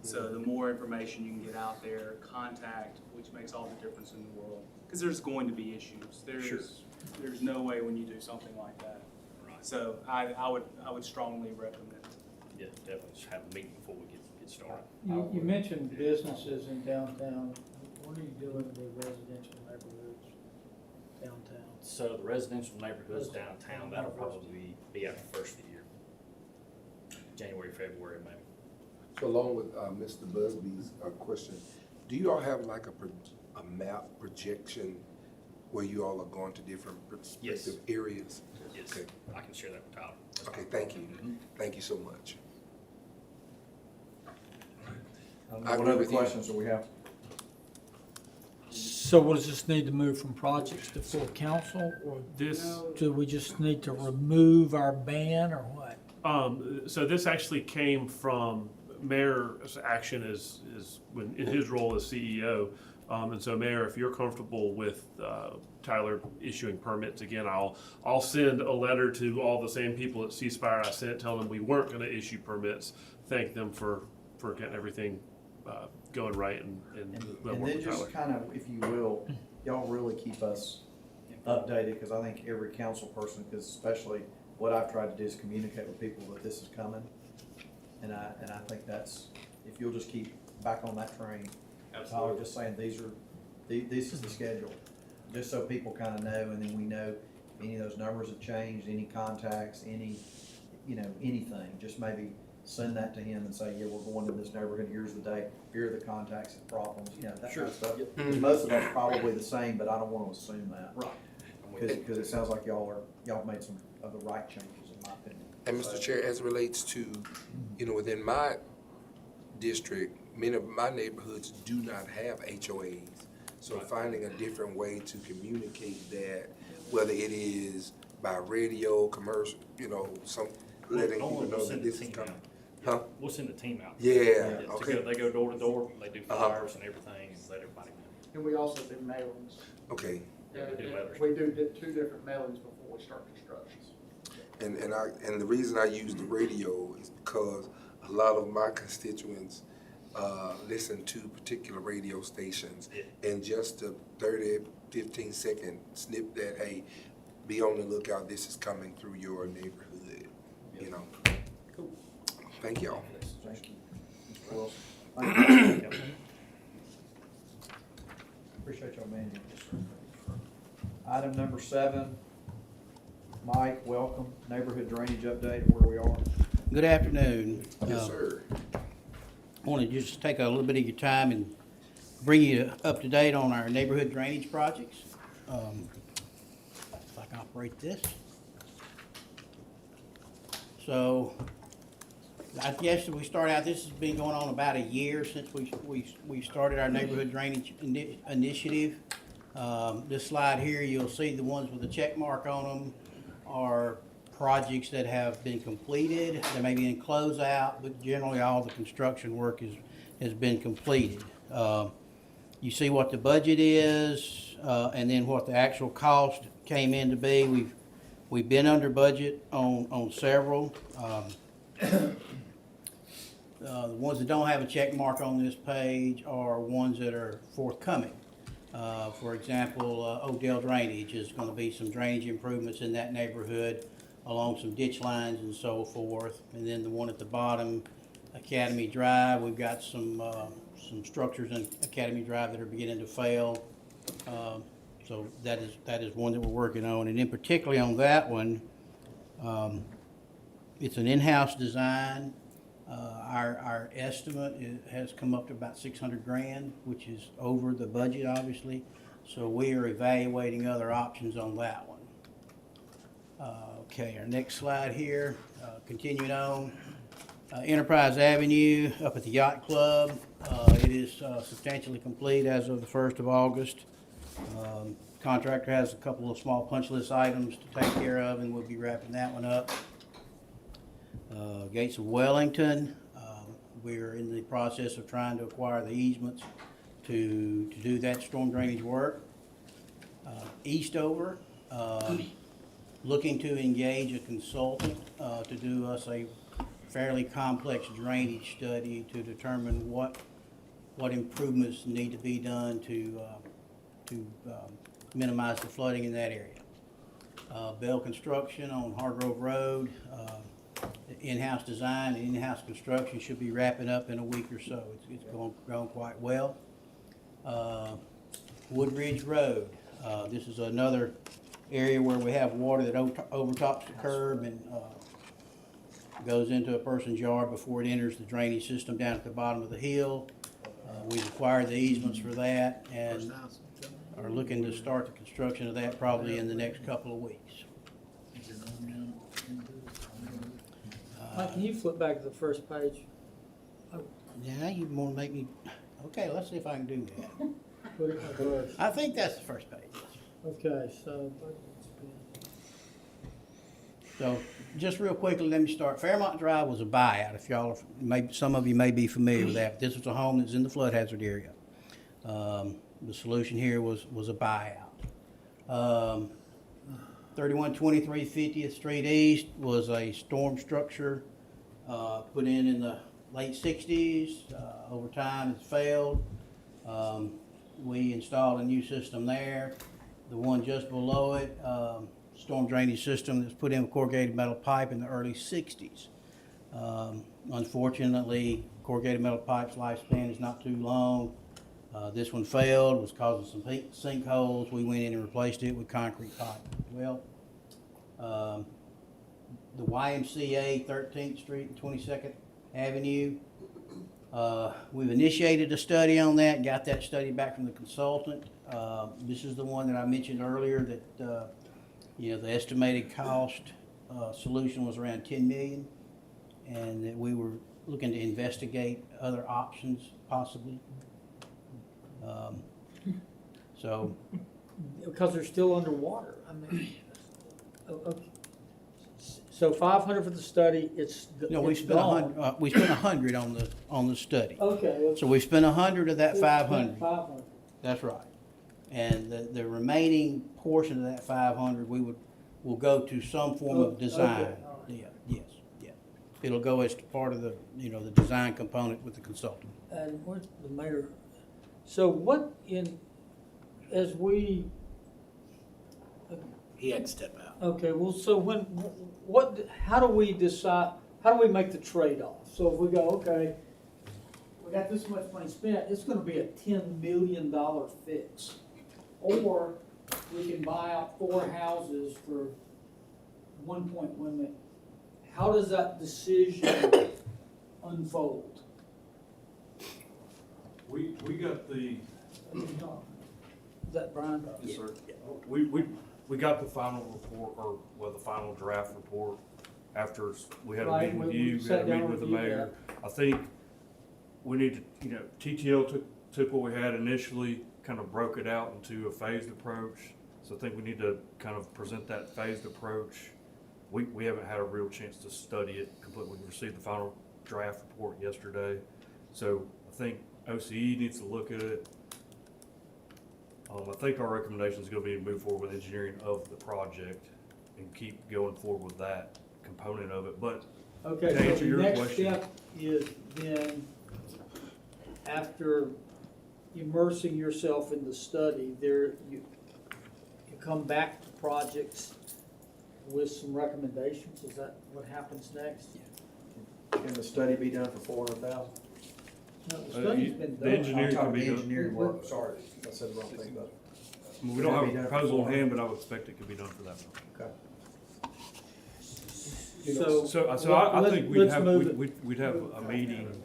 S4: So the more information you can get out there, contact, which makes all the difference in the world. Because there's going to be issues. There's no way when you do something like that.
S12: Right.
S4: So I would strongly recommend it.
S12: Yeah, definitely just have a meeting before we get started.
S2: You mentioned businesses in downtown. What are you doing with the residential neighborhoods downtown?
S12: So the residential neighborhoods downtown, that'll probably be after the first of the year. January, February, maybe.
S3: So along with Mr. Busby's question, do you all have like a map projection where you all are going to different perspective areas?
S12: Yes,
S3: Okay.
S12: I can share that with Tyler.
S3: Okay, thank you. Thank you so much. I
S1: What
S3: agree
S1: other
S3: with you.
S1: questions do we have?
S2: So what does this need to move from projects to full council, or
S13: This,
S2: do we just need to remove our ban, or what?
S13: so this actually came from Mayor's action when, in his role as CEO. And so Mayor, if you're comfortable with, Tyler issuing permits, again, I'll send a letter to all the same people at C Spire I sent, telling them we weren't gonna issue permits, thank them for getting everything, going right and they'll
S1: And
S13: work
S1: then
S13: with Tyler.
S1: just kind of, if you will, y'all really keep us updated, because I think every council person, because especially what I've tried to do is communicate with people that this is coming. And I think that's, if you'll just keep back on that train. Tyler, just saying, this is the schedule, just so people kind of know, and then we know if any of those numbers have changed, any contacts, any, anything, just maybe send that to him and say, yeah, we're going to this neighborhood, here's the date, here are the contacts and problems, that kind of stuff. Most of that's probably the same, but I don't want to assume that.
S12: Right.
S1: Because it sounds like y'all made some of the right changes, in my opinion.
S3: And Mr. Chair, as it relates to, within my district, many of my neighborhoods do not have HOAs. So finding a different way to communicate that, whether it is by radio, commercial, letting people know that this is coming. Huh?
S12: We'll send a team out.
S3: Yeah,
S12: To
S3: okay.
S12: go- They go door to door, they do flyers and everything, and let everybody know.
S14: And we also do mailings.
S3: Okay.
S12: Yeah, we do letters.
S14: We do two different mailings before we start construction.
S3: And the reason I use the radio is because a lot of my constituents listen to particular radio stations, and just a 30, 15-second snip that, hey, be on the lookout, this is coming through your neighborhood,
S12: Cool.
S3: Thank y'all.
S1: Thank you. Mr. Wilson. Thank you. Appreciate y'all being here. Item number 7, Mike, welcome. Neighborhood drainage update, where we are.
S15: Good afternoon.
S3: Yes, sir.
S15: I want to just take a little bit of your time and bring you up to date on our neighborhood drainage projects. If I can operate this. So, I guess if we start out, this has been going on about a year since we started our neighborhood drainage initiative. This slide here, you'll see the ones with the check mark on them are projects that have been completed. They may be in closeout, but generally all the construction work has been completed. You see what the budget is, and then what the actual cost came in to be. We've been under budget on several. The ones that don't have a check mark on this page are ones that are forthcoming. For example, Odell Drainage is gonna be some drainage improvements in that neighborhood along some ditch lines and so forth. And then the one at the bottom, Academy Drive, we've got some structures in Academy Drive that are beginning to fail. So that is one that we're working on. And then particularly on that one, it's an in-house design. Our estimate has come up to about 600 grand, which is over the budget, obviously. So we are evaluating other options on that one. Okay, our next slide here, continuing on. Enterprise Avenue up at the Yacht Club. It is substantially complete as of the 1st of August. Contractor has a couple of small punch list items to take care of, and we'll be wrapping that one up. Gates of Wellington, we're in the process of trying to acquire the easements to do that storm drainage work. Eastover, looking to engage a consultant to do us a fairly complex drainage study to determine what improvements need to be done to minimize the flooding in that area. Bell Construction on Hargrove Road, in-house design and in-house construction should be wrapping up in a week or so. It's going quite well. Woodridge Road, this is another area where we have water that overtops the curb and goes into a person's yard before it enters the drainage system down at the bottom of the hill. We've acquired the easements for that and are looking to start the construction of that probably in the next couple of weeks.
S2: Mike, can you flip back to the first page?
S15: Yeah, you want to make me, okay, let's see if I can do that.
S2: Put it in reverse.
S15: I think that's the first page.
S2: Okay, so.
S15: So, just real quickly, let me start. Fairmont Drive was a buyout, if y'all, some of you may be familiar with that. This was a home that's in the flood hazard area. The solution here was a buyout. 3123 50th Street East was a storm structure put in the late 60s. Over time, it's failed. We installed a new system there. The one just below it, storm drainage system that's put in with corrugated metal pipe in the early 60s. Unfortunately, corrugated metal pipe's lifespan is not too long. This one failed, was causing some sinkholes. We went in and replaced it with concrete pipe. Well, the YMCA 13th Street and 22nd Avenue, we've initiated a study on that, got that study back from the consultant. This is the one that I mentioned earlier that, the estimated cost solution was around $10 million, and that we were looking to investigate other options possibly. So,
S2: Because they're still underwater, I mean, okay. So 500 for the study,
S15: no, we spent we spent 100 on the study.
S2: Okay.
S15: So we spent 100 of that 500.
S2: 500.
S15: That's right. And the remaining portion of that 500, will go to some form of design.
S2: Okay, all right.
S15: Yeah. It'll go as part of the design component with the consultant.
S2: And where's the mayor? So
S15: He had to step out.
S2: okay, well, so how do we decide, how do we make the trade-off? So if we go, okay, we got this much money spent, it's gonna be a $10 million fix. Or we can buy out 4 houses for 1.1 million. How does that decision unfold?
S13: We got the,
S2: Is that Brian?
S13: yes, sir. We got the final report, the final draft report after we had a meeting with you, we had a meeting with the mayor. I think we need to, TTL took what we had initially, kind of broke it out into a phased approach. So I think we need to kind of present that phased approach. We haven't had a real chance to study it completely. We received the final draft report yesterday. So I think OCE needs to look at it. I think our recommendation is going to be to move forward with engineering of the project and keep going forward with that component of it. But
S2: Okay,
S13: To
S2: so
S13: answer
S2: the
S13: your
S2: next
S13: question.
S2: step is then, after immersing yourself in the study, you come back to projects with some recommendations, is that what happens next?
S1: Can the study be done for 400,000?
S2: No, the study's been
S13: the
S2: done.
S13: engineering
S1: I'm
S13: can be
S1: talking
S13: done.
S1: engineering work, sorry, I said the wrong thing, but,
S13: We don't have a proposal in hand, but I would expect it could be done for that amount.
S1: okay.
S2: So.
S13: So I think we'd
S2: let's
S13: have,
S2: move it.
S13: we'd have a meeting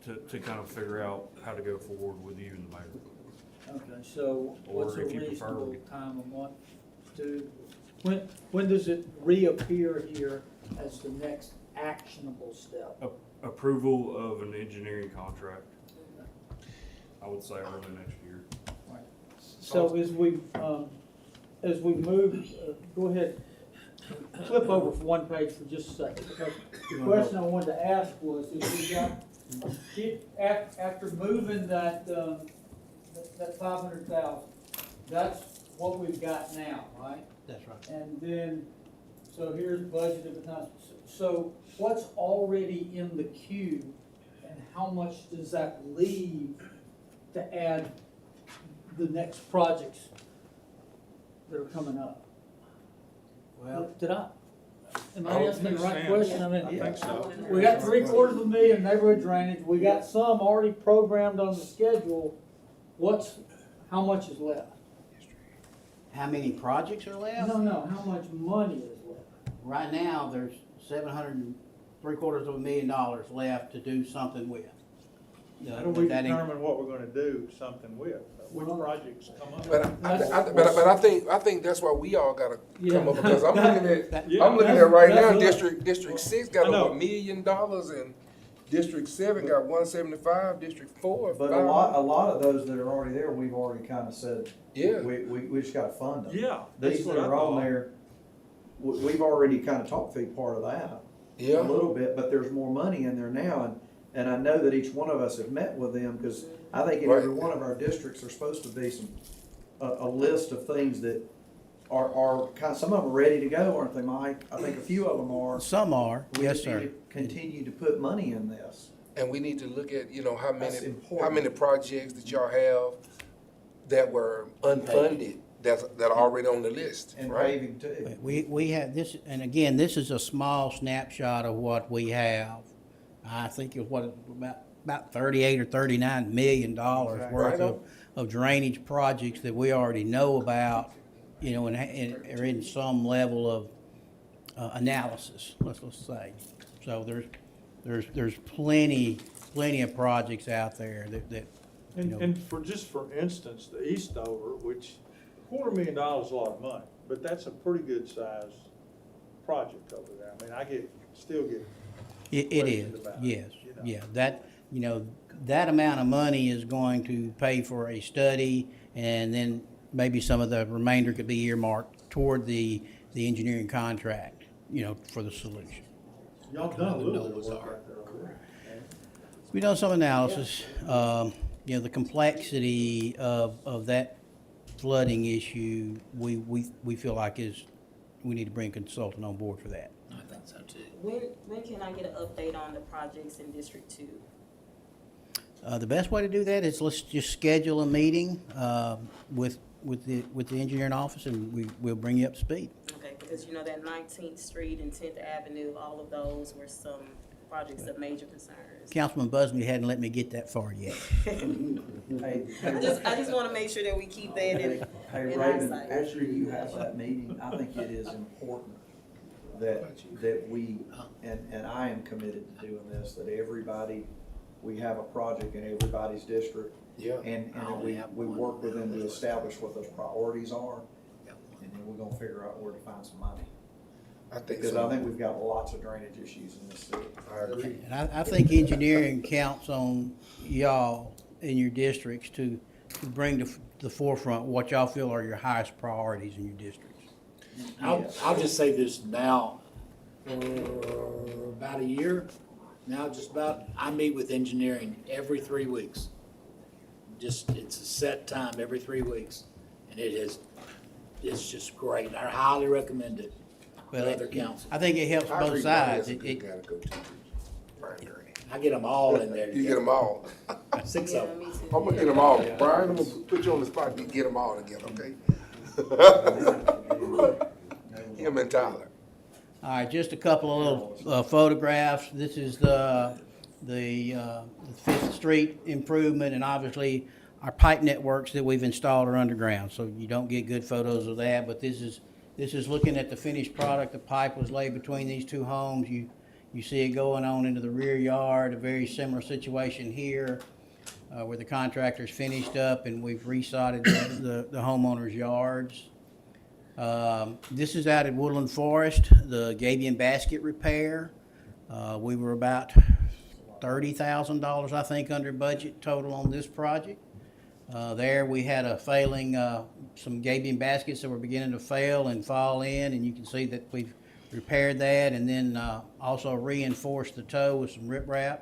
S13: to kind of figure out how to go forward with you and the mayor.
S2: Okay, so
S13: Or
S2: what's a
S13: if you prefer,
S2: reasonable
S13: we-
S2: time, a month, two? When does it reappear here as the next actionable step?
S13: Approval of an engineering contract, I would say early next year.
S2: So as we move, go ahead, flip over for one page for just a second, because the question I wanted to ask was, if we got, after moving that 500,000, that's what we've got now, right?
S15: That's right.
S2: And then, so here's budgeted, but not, so what's already in the queue, and how much does that leave to add the next projects that are coming up?
S15: Well,
S2: Am I asking the right question? I mean,
S7: I think so.
S2: we got $750,000 neighborhood drainage, we got some already programmed on the schedule. How much is left?
S15: how many projects are left?
S2: No, how much money is left?
S15: Right now, there's $775,000 left to do something with.
S7: How do we
S15: That in-
S7: determine what we're gonna do something with? Which projects come up?
S3: But I think that's why we all gotta come up,
S2: Yeah.
S3: because I'm looking at,
S15: That-
S3: I'm looking at right now,
S2: That's-
S3: District 6 got
S7: I know.
S3: over $1 million, and District 7 got 175, District 4,
S1: But
S3: 5.
S1: a lot of those that are already there, we've already kind of said,
S3: Yeah.
S1: we just gotta fund them.
S7: Yeah, that's
S1: These
S7: what
S1: that
S7: I
S1: are on
S7: thought.
S1: there, we've already kind of talked through part of that.
S3: Yeah.
S1: A little bit, but there's more money in there now, and I know that each one of us have met with them, because I think in every
S3: Right.
S1: one of our districts, there's supposed to be a list of things that are kind of, some of them are ready to go, aren't they, Mike? I think a few of them are.
S15: Some are,
S1: We
S15: yes,
S1: just need
S15: sir.
S1: to continue to put money in this.
S3: And we need to look at, how
S1: That's
S3: many
S1: important.
S3: projects that y'all have that were unfunded, that are already on the list,
S1: And
S3: right?
S1: paving too.
S15: We have this, and again, this is a small snapshot of what we have. I think it's about $38 or $39 million worth
S3: Right on.
S15: of drainage projects that we already know about, and are in some level of analysis, let's say. So there's plenty of projects out there that
S7: And for instance, the Eastover, which $250,000 is a lot of money, but that's a pretty good size project over there. I mean, still get
S15: It is,
S7: questions about it,
S15: yes,
S7: you know.
S15: yeah, that amount of money is going to pay for a study, and then maybe some of the remainder could be earmarked toward the engineering contract, for the solution.
S7: Y'all done a little bit of work out there already.
S15: We've done some analysis, the complexity of that flooding issue, we feel like we need to bring a consultant on board for that.
S16: I think so too. When can I get an update on the projects in District 2?
S15: The best way to do that is let's just schedule a meeting with the engineering office, and we'll bring you up to speed.
S16: Okay, because that 19th Street and 10th Avenue, all of those were some projects of major concerns.
S15: Councilman Busby hadn't let me get that far yet.
S1: Hey,
S16: I just want to make sure that we keep that in
S1: Hey, Raven,
S16: eyesight.
S1: after you have that meeting, I think it is important that we, and I am committed to doing this, that we have a project in everybody's district.
S3: Yeah.
S1: And we work with them to establish what those priorities are, and then we're gonna figure out where to find some money.
S3: I think
S1: Because
S3: so.
S1: I think we've got lots of drainage issues in this city.
S3: I agree.
S15: And I think engineering counts on y'all in your districts to bring to the forefront what y'all feel are your highest priorities in your districts.
S17: I'll just say this now, about a year, now just about, I meet with engineering every 3 weeks. It's a set time every 3 weeks, and it's just great. I highly recommend it.
S15: Well,
S17: other council.
S15: I think it helps
S3: I
S15: both
S3: agree, Brian
S15: sides.
S3: is a good
S15: It,
S3: guy to go to. Brian Gurney.
S17: I get them all in there.
S3: You get them all.
S17: 6
S16: Yeah,
S17: of them.
S16: me too.
S3: I'm gonna get them all. Brian, I'm gonna put you on the spot, get them all together, okay? Him and Tyler.
S15: all right, just a couple of little photographs. This is the Fifth Street improvement, and obviously our pipe networks that we've installed are underground, so you don't get good photos of that. But this is looking at the finished product. The pipe was laid between these two homes. You see it going on into the rear yard. A very similar situation here, where the contractor's finished up and we've resodded the homeowners' yards. This is out at Woodland Forest, the Gabion basket repair. We were about $30,000, I think, under budget total on this project. There we had a failing, some Gabion baskets that were beginning to fail and fall in, and you can see that we've repaired that, and then also reinforced the toe with some riprap.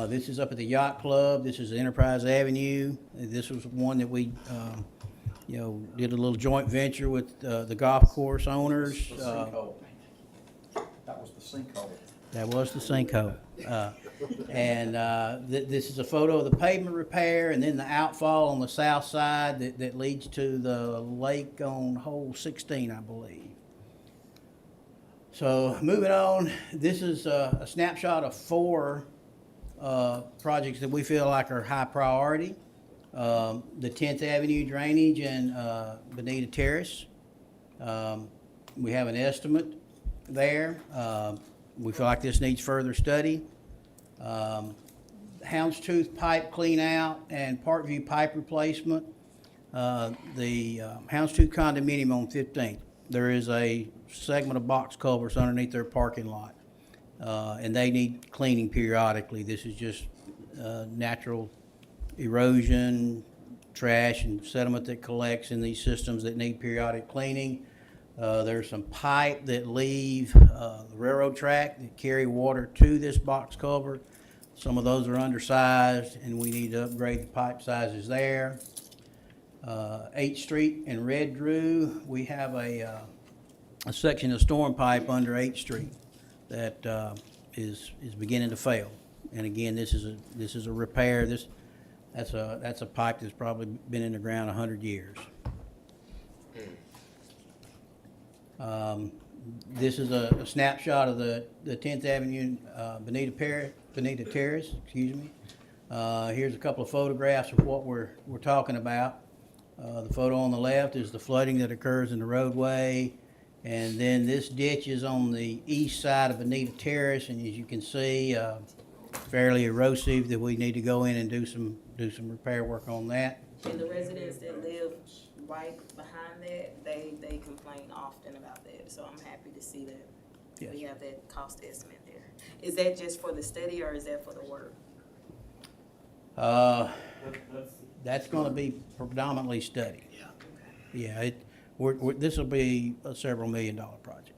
S15: This is up at the Yacht Club. This is Enterprise Avenue. This was one that we did a little joint venture with the golf course owners.
S1: The sinkhole. That was the sinkhole.
S15: That was the sinkhole. This is a photo of the pavement repair, and then the outfall on the south side that leads to the lake on hole 16, I believe. So moving on, this is a snapshot of 4 projects that we feel like are high priority. The 10th Avenue drainage and Bonita Terrace. We have an estimate there. We feel like this needs further study. Houndstooth pipe clean out and Parkview pipe replacement. The Houndstooth condominium on 15th. There is a segment of box culverts underneath their parking lot, and they need cleaning periodically. This is just natural erosion, trash, and sediment that collects in these systems that need periodic cleaning. There's some pipe that leave the railroad track that carry water to this box culvert. Some of those are undersized, and we need to upgrade the pipe sizes there. 8th Street and Red Drew, we have a section of storm pipe under 8th Street that is beginning to fail. And again, this is a repair. That's a pipe that's probably been in the ground 100 years. This is a snapshot of the 10th Avenue Bonita Terrace. Excuse me. Here's a couple of photographs of what we're talking about. The photo on the left is the flooding that occurs in the roadway, and then this ditch is on the east side of Bonita Terrace, and as you can see, fairly erosive. That we need to go in and do some repair work on that.
S16: And the residents that live right behind that, they complain often about that, so I'm happy to see that.
S15: Yes.
S16: We have that cost estimate there. Is that just for the study or is that for the work?
S15: That's going to be predominantly study. Yeah. This will be a several $1 million project.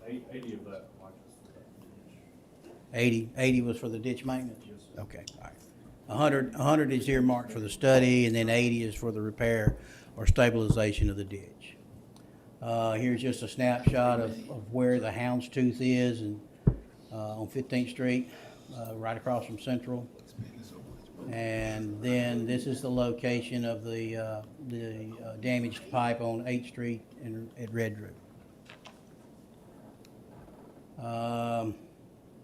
S13: 80 of that.
S15: 80 was for the ditch maintenance? Okay, all right. 100 is earmarked for the study, and then 80 is for the repair or stabilization of the ditch. Here's just a snapshot of where the Houndstooth is and on 15th Street, right across from Central. And then this is the location of the damaged pipe on 8th Street at Red Drew.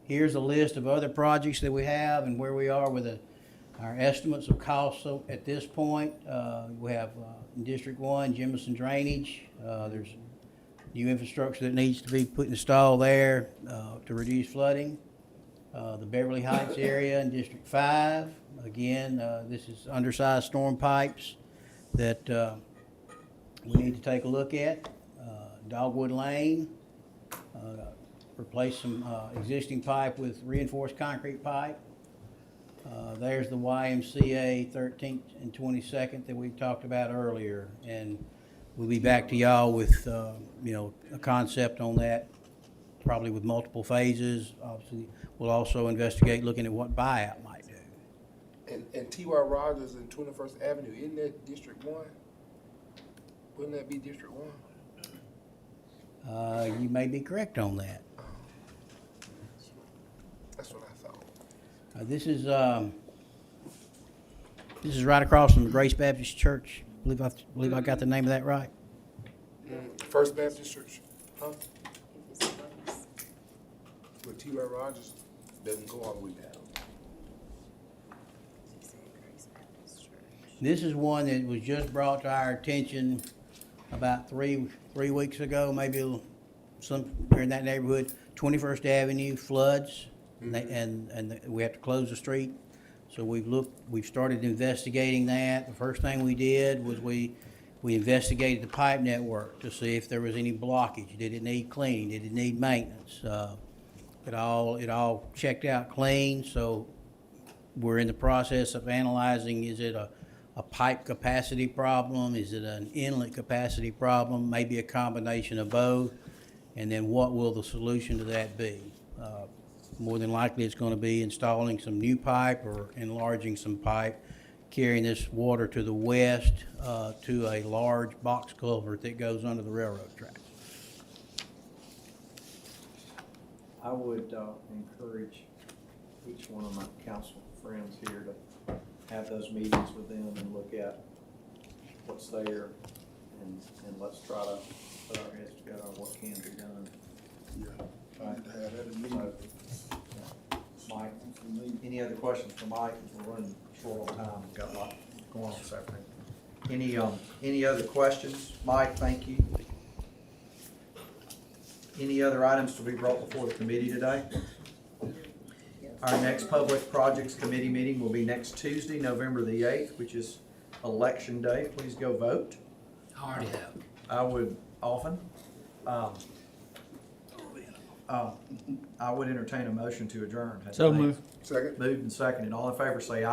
S15: Here's a list of other projects that we have and where we are with our estimates of costs. So at this point, we have in District 1, Jemison Drainage. There's new infrastructure that needs to be installed there to reduce flooding. The Beverly Heights area in District 5. Again, this is undersized storm pipes that we need to take a look at. Dogwood Lane, replace some existing pipe with reinforced concrete pipe. There's the YMCA 13th and 22nd that we talked about earlier, and we'll be back to y'all with a concept on that, probably with multiple phases. Obviously, we'll also investigate looking at what buyout might do.
S3: And T.Y. Rogers and 21st Avenue, isn't that District 1? Wouldn't that be District 1?
S15: You may be correct on that.
S3: That's what I thought.
S15: This is right across from the Grace Baptist Church. Believe I got the name of that right.
S3: First Baptist Church, huh? But T.Y. Rogers doesn't go all the way down.
S15: This is one that was just brought to our attention about three weeks ago, maybe somewhere in that neighborhood. 21st Avenue floods, and we have to close the street. So we've started investigating that. The first thing we did was we investigated the pipe network to see if there was any blockage. Did it need cleaning? Did it need maintenance? It all checked out clean. So we're in the process of analyzing, is it a pipe capacity problem? Is it an inlet capacity problem? Maybe a combination of both. And then what will the solution to that be? More than likely, it's going to be installing some new pipe or enlarging some pipe, carrying this water to the west to a large box culvert that goes under the railroad track.
S1: I would encourage each one of my council friends here to have those meetings with them and look at what's there, and let's try to put our heads together on what can be done. Right. Mike, any other questions for Mike? We're running short on time. We've got a lot going on this afternoon. Any other questions? Mike, thank you. Any other items to be brought before the committee today? Our next Public Projects Committee meeting will be next Tuesday, November the 8th, which is Election Day. Please go vote.
S17: I already have.
S1: I would often. I would entertain a motion to adjourn.
S2: So moved.
S3: Second?
S1: Moved and seconded. All in favor say aye.